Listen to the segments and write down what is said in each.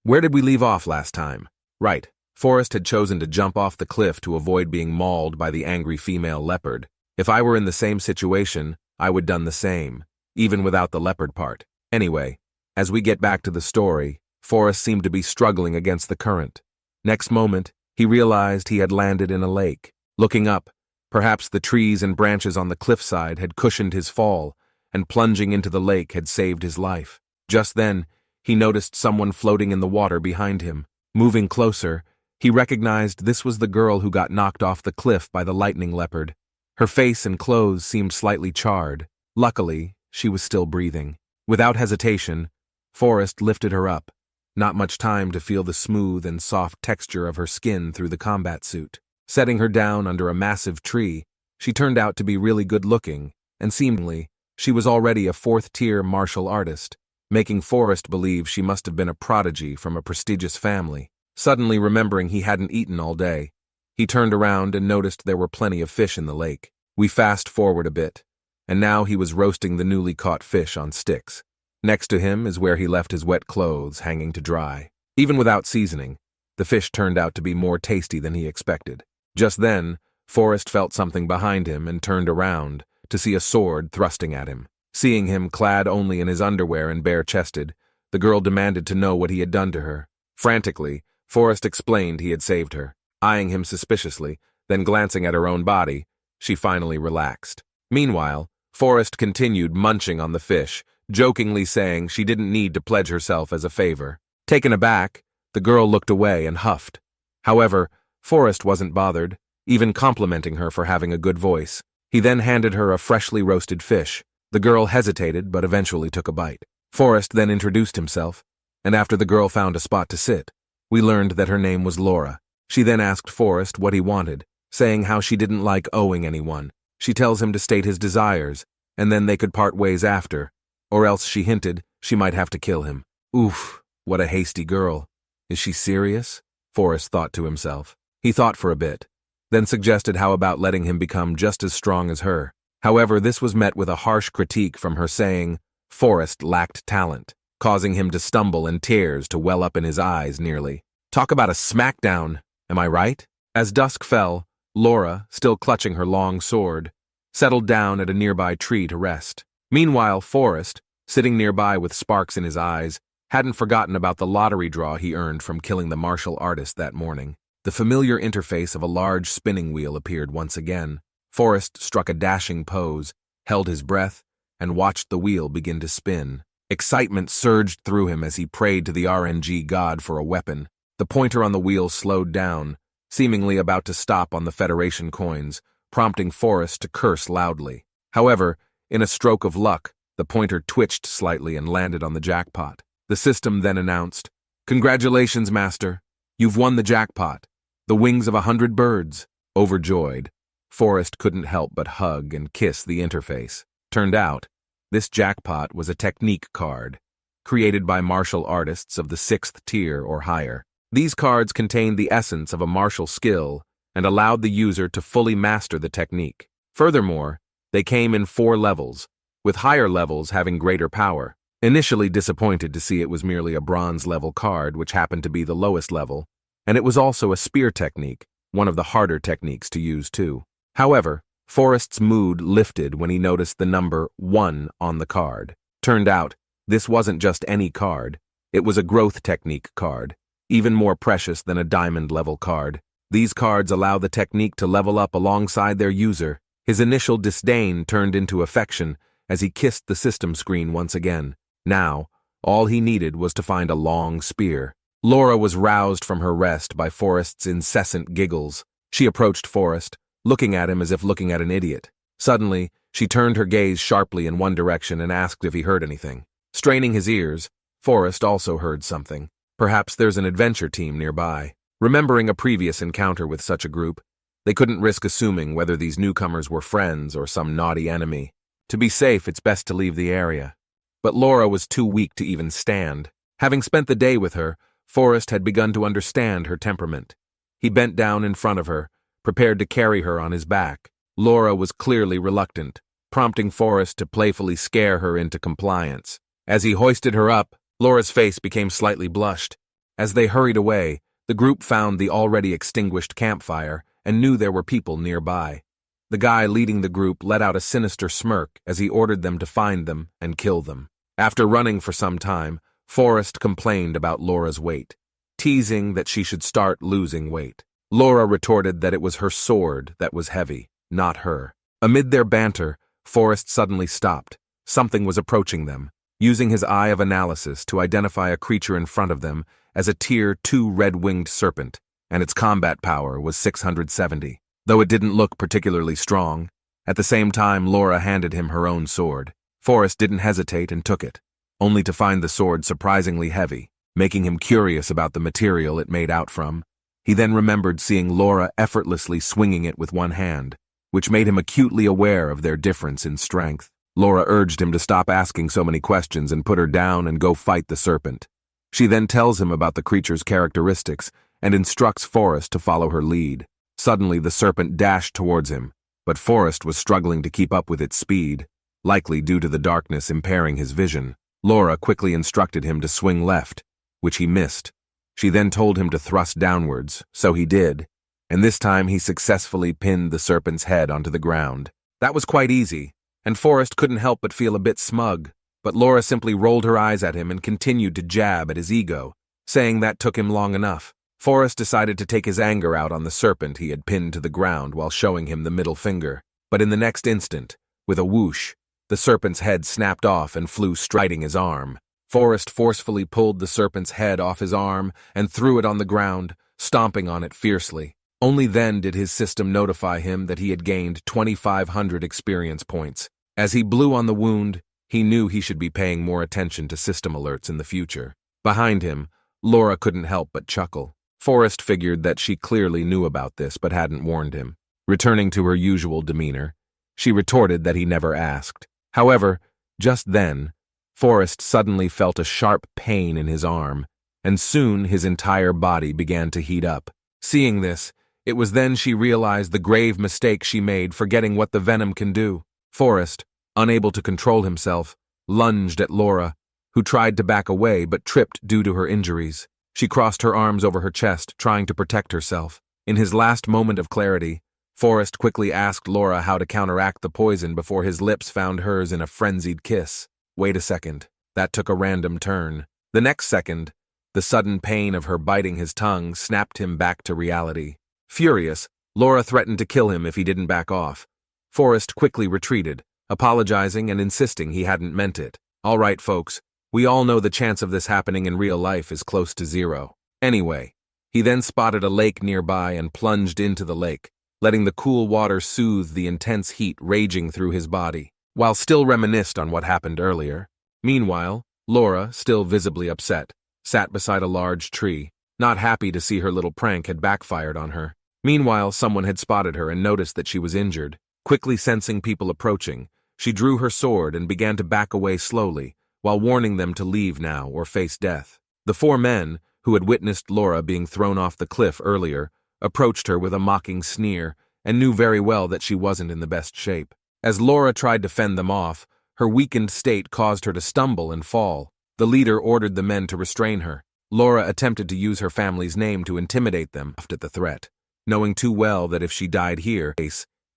Where did we leave off last time? Right, Forrest had chosen to jump off the cliff to avoid being mauled by the angry female leopard. If I were in the same situation, I would done the same, even without the leopard part. Anyway, as we get back to the story, Forrest seemed to be struggling against the current. Next moment, he realized he had landed in a lake. Looking up, perhaps the trees and branches on the cliffside had cushioned his fall, and plunging into the lake had saved his life. Just then, he noticed someone floating in the water behind him. Moving closer, he recognized this was the girl who got knocked off the cliff by the lightning leopard. Her face and clothes seemed slightly charred. Luckily, she was still breathing. Without hesitation, Forrest lifted her up. Not much time to feel the smooth and soft texture of her skin through the combat suit. Setting her down under a massive tree, she turned out to be really good-looking, and seemingly, she was already a fourth-tier martial artist, making Forrest believe she must have been a prodigy from a prestigious family. Suddenly remembering he hadn't eaten all day, he turned around and noticed there were plenty of fish in the lake. We fast forward a bit, and now he was roasting the newly caught fish on sticks. Next to him is where he left his wet clothes hanging to dry. Even without seasoning, the fish turned out to be more tasty than he expected. Just then, Forrest felt something behind him and turned around to see a sword thrusting at him. Seeing him clad only in his underwear and bare-chested, the girl demanded to know what he had done to her. Frantically, Forrest explained he had saved her. Eyeing him suspiciously, then glancing at her own body, she finally relaxed. Meanwhile, Forrest continued munching on the fish, jokingly saying she didn't need to pledge herself as a favor. Taken aback, the girl looked away and huffed. However, Forrest wasn't bothered, even complimenting her for having a good voice. He then handed her a freshly roasted fish. The girl hesitated but eventually took a bite. Forrest then introduced himself, and after the girl found a spot to sit, we learned that her name was Laura. She then asked Forrest what he wanted, saying how she didn't like owing anyone. She tells him to state his desires, and then they could part ways after, or else she hinted she might have to kill him. Oof, what a hasty girl. Is she serious? Forrest thought to himself. He thought for a bit, then suggested how about letting him become just as strong as her. However, this was met with a harsh critique from her saying Forrest lacked talent, causing him to stumble and tears to well up in his eyes nearly. Talk about a smackdown, am I right? As dusk fell, Laura, still clutching her long sword, settled down at a nearby tree to rest. Meanwhile, Forrest, sitting nearby with sparks in his eyes, hadn't forgotten about the lottery draw he earned from killing the martial artist that morning. The familiar interface of a large spinning wheel appeared once again. Forrest struck a dashing pose, held his breath, and watched the wheel begin to spin. Excitement surged through him as he prayed to the RNG god for a weapon. The pointer on the wheel slowed down, seemingly about to stop on the Federation coins, prompting Forrest to curse loudly. However, in a stroke of luck, the pointer twitched slightly and landed on the jackpot. The system then announced, "Congratulations, Master. You've won the jackpot. The wings of 100 birds." Overjoyed, Forrest couldn't help but hug and kiss the interface. Turned out, this jackpot was a technique card, created by martial artists of the 6th tier or higher. These cards contained the essence of a martial skill and allowed the user to fully master the technique. Furthermore, they came in 4 levels, with higher levels having greater power. Initially disappointed to see it was merely a bronze-level card, which happened to be the lowest level, and it was also a spear technique, one of the harder techniques to use too. However, Forrest's mood lifted when he noticed the number 1 on the card. Turned out, this wasn't just any card, it was a growth technique card, even more precious than a diamond-level card. These cards allow the technique to level up alongside their user. His initial disdain turned into affection as he kissed the system screen once again. Now, all he needed was to find a long spear. Laura was roused from her rest by Forrest's incessant giggles. She approached Forrest, looking at him as if looking at an idiot. Suddenly, she turned her gaze sharply in one direction and asked if he heard anything. Straining his ears, Forrest also heard something. Perhaps there's an adventure team nearby. Remembering a previous encounter with such a group, they couldn't risk assuming whether these newcomers were friends or some naughty enemy. To be safe, it's best to leave the area. But Laura was too weak to even stand. Having spent the day with her, Forrest had begun to understand her temperament. He bent down in front of her, prepared to carry her on his back. Laura was clearly reluctant, prompting Forrest to playfully scare her into compliance. As he hoisted her up, Laura's face became slightly blushed, As they hurried away, the group found the already extinguished campfire and knew there were people nearby. The guy leading the group let out a sinister smirk as he ordered them to find them and kill them. After running for some time, Forrest complained about Laura's weight, teasing that she should start losing weight. Laura retorted that it was her sword that was heavy, not her. Amid their banter, Forrest suddenly stopped. Something was approaching them, using his eye of analysis to identify a creature in front of them as a Tier 2 red-winged serpent, and its combat power was 670. Though it didn't look particularly strong, at the same time Laura handed him her own sword. Forrest didn't hesitate and took it, only to find the sword surprisingly heavy, making him curious about the material it made out from. He then remembered seeing Laura effortlessly swinging it with one hand, which made him acutely aware of their difference in strength. Laura urged him to stop asking so many questions and put her down and go fight the serpent. She then tells him about the creature's characteristics and instructs Forrest to follow her lead. Suddenly, the serpent dashed towards him, but Forrest was struggling to keep up with its speed, likely due to the darkness impairing his vision. Laura quickly instructed him to swing left, which he missed. She then told him to thrust downwards, so he did, and this time he successfully pinned the serpent's head onto the ground. That was quite easy, and Forrest couldn't help but feel a bit smug, but Laura simply rolled her eyes at him and continued to jab at his ego, saying that took him long enough. Forrest decided to take his anger out on the serpent he had pinned to the ground while showing him the middle finger, but in the next instant, with a whoosh, the serpent's head snapped off and flew striking his arm. Forrest forcefully pulled the serpent's head off his arm and threw it on the ground, stomping on it fiercely. Only then did his system notify him that he had gained 2,500 experience points. As he blew on the wound, he knew he should be paying more attention to system alerts in the future. Behind him, Laura couldn't help but chuckle. Forrest figured that she clearly knew about this but hadn't warned him. Returning to her usual demeanor, she retorted that he never asked. However, just then, Forrest suddenly felt a sharp pain in his arm, and soon his entire body began to heat up. Seeing this, it was then she realized the grave mistake she made, forgetting what the venom can do. Forrest, unable to control himself, lunged at Laura, who tried to back away but tripped due to her injuries. She crossed her arms over her chest, trying to protect herself. In his last moment of clarity, Forrest quickly asked Laura how to counteract the poison before his lips found hers in a frenzied kiss. Wait a second. That took a random turn. The next second, the sudden pain of her biting his tongue snapped him back to reality. Furious, Laura threatened to kill him if he didn't back off. Forrest quickly retreated, apologizing and insisting he hadn't meant it. All right, folks. We all know the chance of this happening in real life is close to zero. Anyway, he then spotted a lake nearby and plunged into the lake, letting the cool water soothe the intense heat raging through his body, while still reminisced on what happened earlier. Meanwhile, Laura, still visibly upset, sat beside a large tree, not happy to see her little prank had backfired on her. Meanwhile, someone had spotted her and noticed that she was injured. Quickly sensing people approaching, she drew her sword and began to back away slowly, while warning them to leave now or face death. The four men, who had witnessed Laura being thrown off the cliff earlier, approached her with a mocking sneer and knew very well that she wasn't in the best shape. As Laura tried to fend them off, her weakened state caused her to stumble and fall. The leader ordered the men to restrain her. Laura attempted to use her family's name to intimidate them at the threat, knowing too well that if she died here,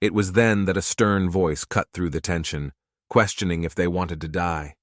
it was then that a stern voice cut through the tension, questioning if they wanted to die.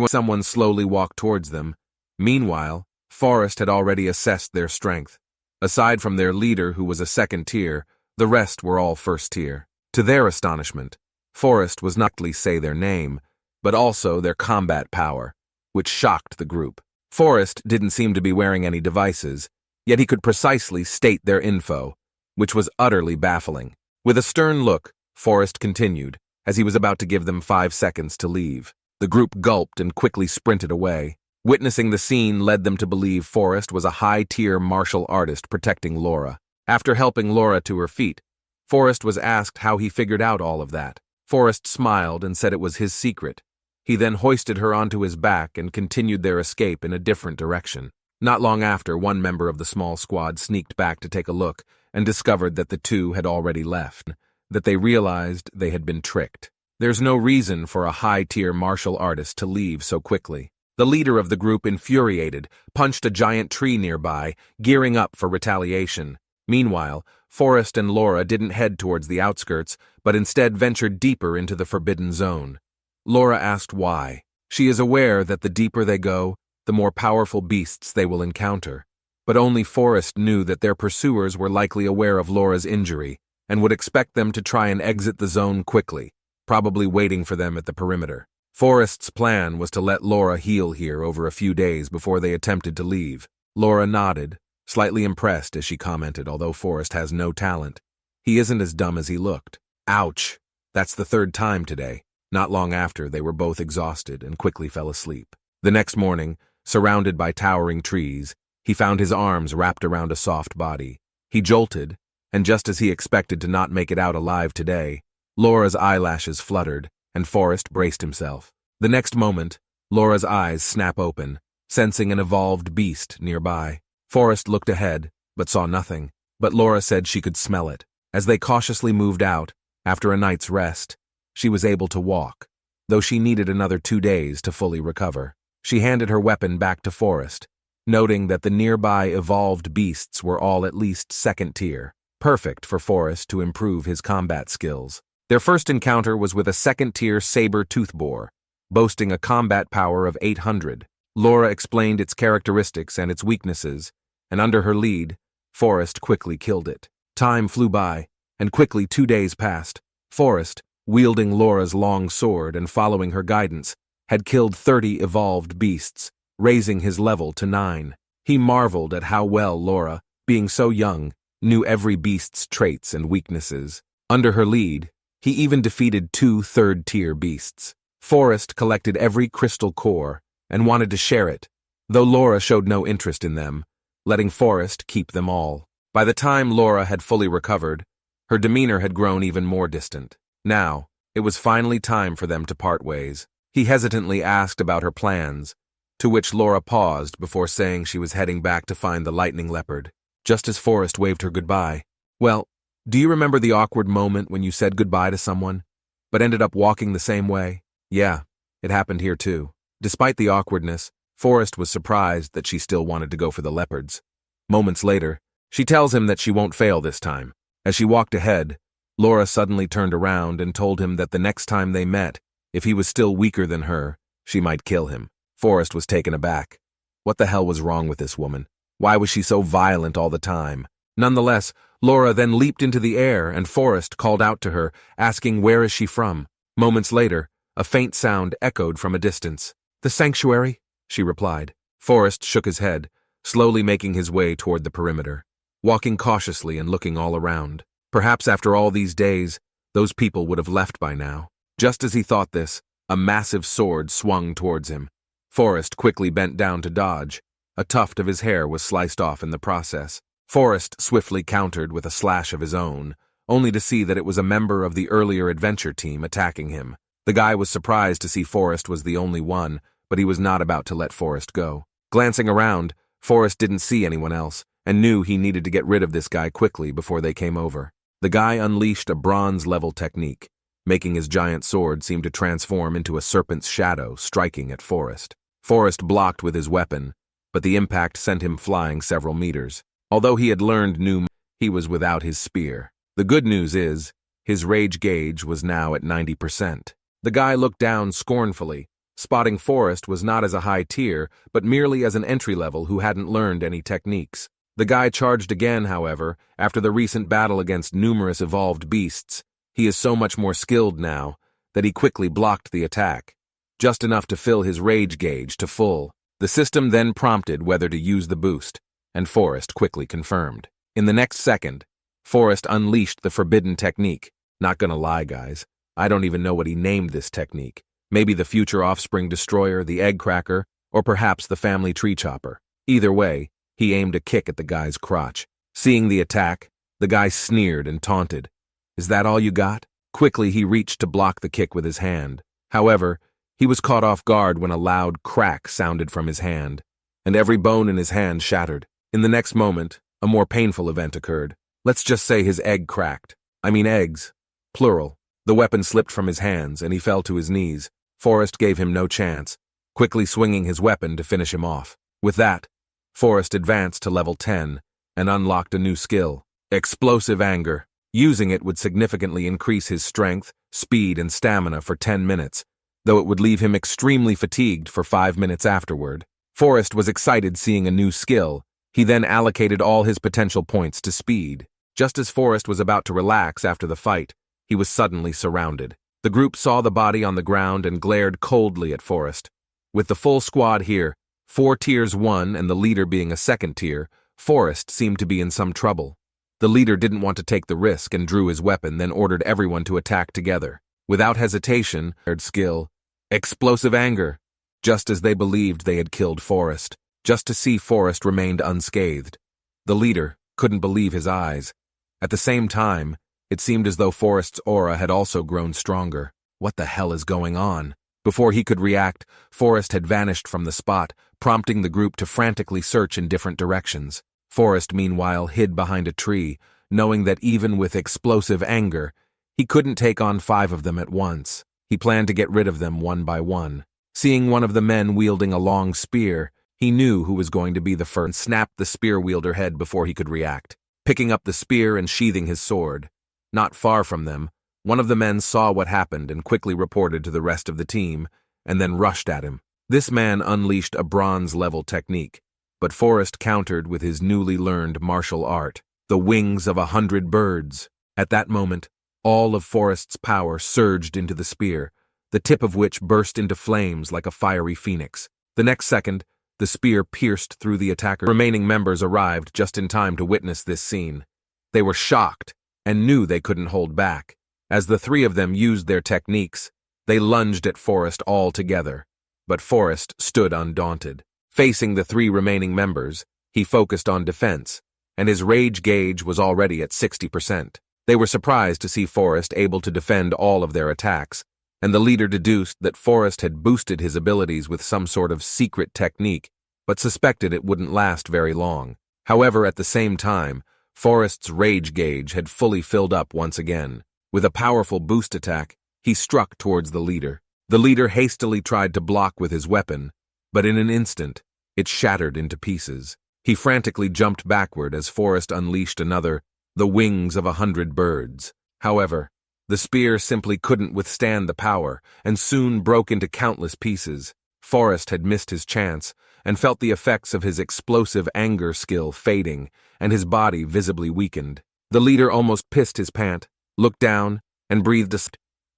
Someone slowly walked towards them. Meanwhile, Forrest had already assessed their strength. Aside from their leader, who was a second tier, the rest were all first tier. To their astonishment, Forrest was not only say their name, but also their combat power, which shocked the group. Forrest didn't seem to be wearing any devices, yet he could precisely state their info, which was utterly baffling. With a stern look, Forrest continued, as he was about to give them 5 seconds to leave. The group gulped and quickly sprinted away. Witnessing the scene led them to believe Forrest was a high-tier martial artist protecting Laura. After helping Laura to her feet, Forrest was asked how he figured out all of that. Forrest smiled and said it was his secret. He then hoisted her onto his back and continued their escape in a different direction. Not long after, one member of the small squad sneaked back to take a look and discovered that the two had already left, that they realized they had been tricked. There's no reason for a high-tier martial artist to leave so quickly. The leader of the group, infuriated, punched a giant tree nearby, gearing up for retaliation. Meanwhile, Forrest and Laura didn't head towards the outskirts, but instead ventured deeper into the forbidden zone. Laura asked why. She is aware that the deeper they go, the more powerful beasts they will encounter. But only Forrest knew that their pursuers were likely aware of Laura's injury and would expect them to try and exit the zone quickly, probably waiting for them at the perimeter. Forrest's plan was to let Laura heal here over a few days before they attempted to leave. Laura nodded, slightly impressed as she commented, although Forrest has no talent. He isn't as dumb as he looked. Ouch! That's the third time today. Not long after, they were both exhausted and quickly fell asleep. The next morning, surrounded by towering trees, he found his arms wrapped around a soft body. He jolted, and just as he expected to not make it out alive today, Laura's eyelashes fluttered, and Forrest braced himself. The next moment, Laura's eyes snap open, sensing an evolved beast nearby. Forrest looked ahead, but saw nothing, but Laura said she could smell it. As they cautiously moved out, after a night's rest, she was able to walk, though she needed another 2 days to fully recover. She handed her weapon back to Forrest, noting that the nearby evolved beasts were all at least second tier, perfect for Forrest to improve his combat skills. Their first encounter was with a second-tier saber-tooth boar, boasting a combat power of 800. Laura explained its characteristics and its weaknesses, and under her lead, Forrest quickly killed it. Time flew by, and quickly 2 days passed. Forrest, wielding Laura's long sword and following her guidance, had killed 30 evolved beasts, raising his level to 9. He marveled at how well Laura, being so young, knew every beast's traits and weaknesses. Under her lead, he even defeated 2 third-tier beasts. Forrest collected every crystal core and wanted to share it, though Laura showed no interest in them, letting Forrest keep them all. By the time Laura had fully recovered, her demeanor had grown even more distant. Now, it was finally time for them to part ways. He hesitantly asked about her plans, to which Laura paused before saying she was heading back to find the lightning leopard. Just as Forrest waved her goodbye. Well, do you remember the awkward moment when you said goodbye to someone, but ended up walking the same way? Yeah, it happened here too. Despite the awkwardness, Forrest was surprised that she still wanted to go for the leopards. Moments later, she tells him that she won't fail this time. As she walked ahead, Laura suddenly turned around and told him that the next time they met, if he was still weaker than her, she might kill him. Forrest was taken aback. What the hell was wrong with this woman? Why was she so violent all the time? Nonetheless, Laura then leaped into the air and Forrest called out to her, asking where is she from. Moments later, a faint sound echoed from a distance. The sanctuary, she replied. Forrest shook his head, slowly making his way toward the perimeter, walking cautiously and looking all around. Perhaps after all these days, those people would have left by now. Just as he thought this, a massive sword swung towards him. Forrest quickly bent down to dodge. A tuft of his hair was sliced off in the process. Forrest swiftly countered with a slash of his own, only to see that it was a member of the earlier adventure team attacking him. The guy was surprised to see Forrest was the only one, but he was not about to let Forrest go. Glancing around, Forrest didn't see anyone else, and knew he needed to get rid of this guy quickly before they came over. The guy unleashed a bronze-level technique, making his giant sword seem to transform into a serpent's shadow, striking at Forrest. Forrest blocked with his weapon, but the impact sent him flying several meters. Although he had learned he was without his spear. The good news is, his rage gauge was now at 90%. The guy looked down scornfully, spotting Forrest was not as a high tier, but merely as an entry-level who hadn't learned any techniques. The guy charged again, however, after the recent battle against numerous evolved beasts. He is so much more skilled now that he quickly blocked the attack, just enough to fill his rage gauge to full. The system then prompted whether to use the boost, and Forrest quickly confirmed. In the next second, Forrest unleashed the forbidden technique. Not gonna lie, guys, I don't even know what he named this technique. Maybe the future offspring destroyer, the egg cracker, or perhaps the family tree chopper. Either way, he aimed a kick at the guy's crotch. Seeing the attack, the guy sneered and taunted. Is that all you got? Quickly, he reached to block the kick with his hand. However, he was caught off guard when a loud crack sounded from his hand, and every bone in his hand shattered. In the next moment, a more painful event occurred. Let's just say his egg cracked. I mean eggs. Plural. The weapon slipped from his hands, and he fell to his knees. Forrest gave him no chance, quickly swinging his weapon to finish him off. With that, Forrest advanced to level 10 and unlocked a new skill, Explosive Anger. Using it would significantly increase his strength, speed, and stamina for 10 minutes, though it would leave him extremely fatigued for 5 minutes afterward. Forrest was excited seeing a new skill. He then allocated all his potential points to speed. Just as Forrest was about to relax after the fight, he was suddenly surrounded. The group saw the body on the ground and glared coldly at Forrest. With the full squad here, 4 tiers 1 and the leader being a second tier, Forrest seemed to be in some trouble. The leader didn't want to take the risk and drew his weapon, then ordered everyone to attack together. Without hesitation, skill, Explosive Anger, just as they believed they had killed Forrest. Just to see Forrest remained unscathed. The leader couldn't believe his eyes. At the same time, it seemed as though Forrest's aura had also grown stronger. What the hell is going on? Before he could react, Forrest had vanished from the spot, prompting the group to frantically search in different directions. Forrest, meanwhile, hid behind a tree, knowing that even with Explosive Anger, he couldn't take on 5 of them at once. He planned to get rid of them one by one. Seeing one of the men wielding a long spear, he knew who was going to be the first and snapped the spear wielder head before he could react, picking up the spear and sheathing his sword. Not far from them, one of the men saw what happened and quickly reported to the rest of the team, and then rushed at him. This man unleashed a bronze-level technique, but Forrest countered with his newly learned martial art, the wings of 100 birds. At that moment, all of Forrest's power surged into the spear, the tip of which burst into flames like a fiery phoenix. The next second, the spear pierced through the attacker. Remaining members arrived just in time to witness this scene. They were shocked and knew they couldn't hold back. As the 3 of them used their techniques, they lunged at Forrest all together. But Forrest stood undaunted. Facing the 3 remaining members, he focused on defense, and his rage gauge was already at 60%. They were surprised to see Forrest able to defend all of their attacks, and the leader deduced that Forrest had boosted his abilities with some sort of secret technique, but suspected it wouldn't last very long. However, at the same time, Forrest's rage gauge had fully filled up once again. With a powerful boost attack, he struck towards the leader. The leader hastily tried to block with his weapon, but in an instant, it shattered into pieces. He frantically jumped backward as Forrest unleashed another, the wings of 100 birds. However, the spear simply couldn't withstand the power, and soon broke into countless pieces. Forrest had missed his chance, and felt the effects of his Explosive Anger skill fading, and his body visibly weakened. The leader almost pissed his pant, looked down, and breathed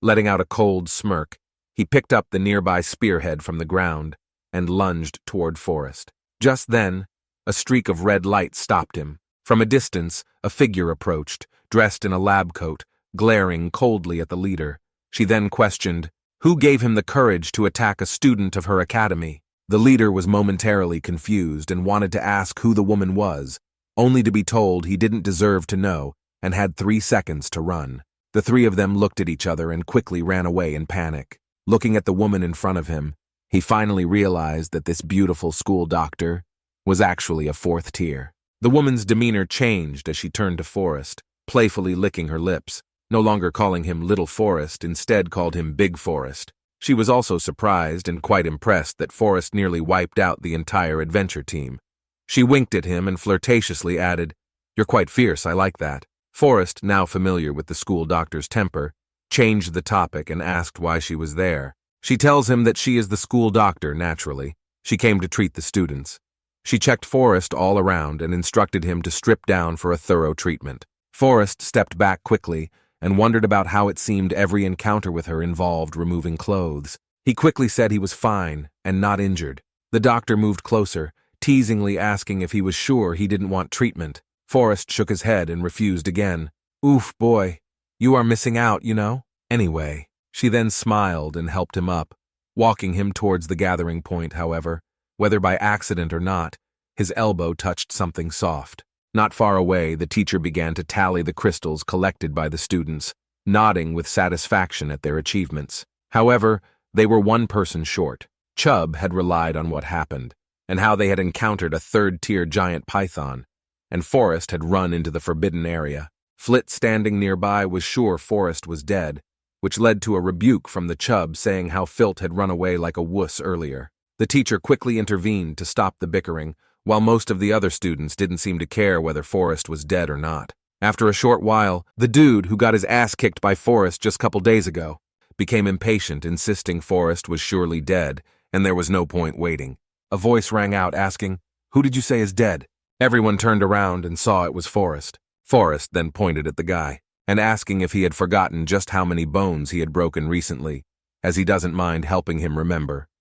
letting out a cold smirk. He picked up the nearby spearhead from the ground, and lunged toward Forrest. Just then, a streak of red light stopped him. From a distance, a figure approached, dressed in a lab coat, glaring coldly at the leader. She then questioned, who gave him the courage to attack a student of her academy? The leader was momentarily confused and wanted to ask who the woman was, only to be told he didn't deserve to know and had 3 seconds to run. The 3 of them looked at each other and quickly ran away in panic. Looking at the woman in front of him, he finally realized that this beautiful school doctor was actually a 4th tier. The woman's demeanor changed as she turned to Forrest, playfully licking her lips, no longer calling him Little Forrest, instead called him Big Forrest. She was also surprised and quite impressed that Forrest nearly wiped out the entire adventure team. She winked at him and flirtatiously added, "You're quite fierce, I like that." Forrest, now familiar with the school doctor's temper, changed the topic and asked why she was there. She tells him that she is the school doctor, naturally. She came to treat the students. She checked Forrest all around and instructed him to strip down for a thorough treatment. Forrest stepped back quickly and wondered about how it seemed every encounter with her involved removing clothes. He quickly said he was fine and not injured. The doctor moved closer, teasingly asking if he was sure he didn't want treatment. Forrest shook his head and refused again. "Oof, boy, you are missing out, you know." Anyway, she then smiled and helped him up, walking him towards the gathering point. However, whether by accident or not, his elbow touched something soft. Not far away, the teacher began to tally the crystals collected by the students, nodding with satisfaction at their achievements. However, they were one person short. Chubb had relied on what happened, and how they had encountered a 3rd-tier giant python, and Forrest had run into the forbidden area. Flit, standing nearby, was sure Forrest was dead, which led to a rebuke from the Chubb saying how Filt had run away like a wuss earlier. The teacher quickly intervened to stop the bickering, while most of the other students didn't seem to care whether Forrest was dead or not. After a short while, the dude who got his ass kicked by Forrest just a couple days ago became impatient, insisting Forrest was surely dead, and there was no point waiting. A voice rang out asking, "Who did you say is dead?" Everyone turned around and saw it was Forrest. Forrest then pointed at the guy, and asking if he had forgotten just how many bones he had broken recently, as he doesn't mind helping him remember.